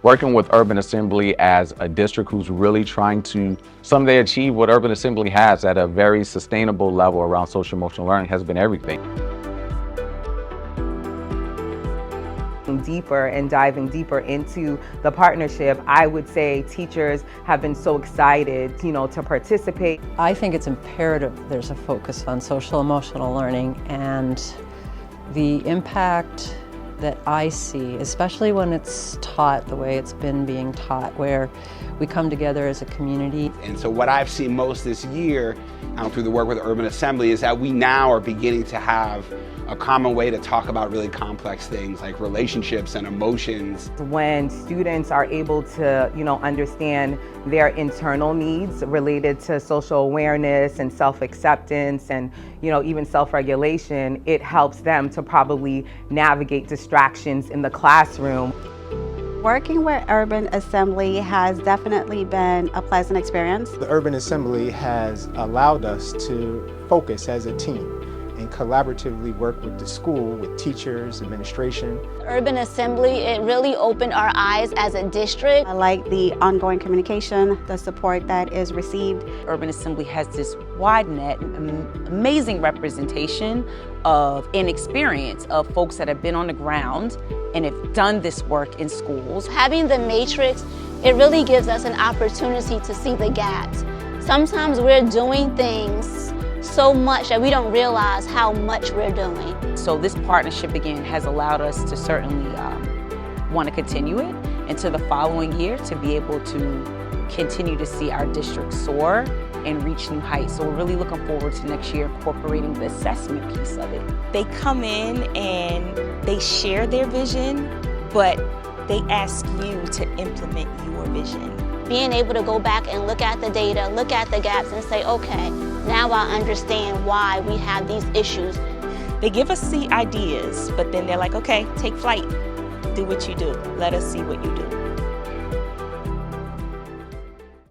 working with Urban Assembly as a district who's really trying to someday achieve what Urban Assembly has at a very sustainable level around social emotional learning has been everything. Deeper and diving deeper into the partnership, I would say teachers have been so excited, to participate. I think it's imperative there's a focus on social emotional learning, and the impact that I see, especially when it's taught the way it's been being taught, where we come together as a community. And so what I've seen most this year through the work with Urban Assembly is that we now are beginning to have a common way to talk about really complex things like relationships and emotions. When students are able to, understand their internal needs related to social awareness and self-acceptance and, even self-regulation, it helps them to probably navigate distractions in the classroom. Working with Urban Assembly has definitely been a pleasant experience. The Urban Assembly has allowed us to focus as a team and collaboratively work with the school, with teachers, administration. Urban Assembly, it really opened our eyes as a district. I like the ongoing communication, the support that is received. Urban Assembly has this wide net, amazing representation of and experience of folks that have been on the ground and have done this work in schools. Having the matrix, it really gives us an opportunity to see the gaps. Sometimes we're doing things so much that we don't realize how much we're doing. So this partnership, again, has allowed us to certainly want to continue it into the following year to be able to continue to see our district soar and reach new heights. So we're really looking forward to next year incorporating the assessment piece of it. They come in and they share their vision, but they ask you to implement your vision. Being able to go back and look at the data, look at the gaps and say, okay, now I understand why we have these issues. They give us the ideas, but then they're like, okay, take flight, do what you do, let us see what you do.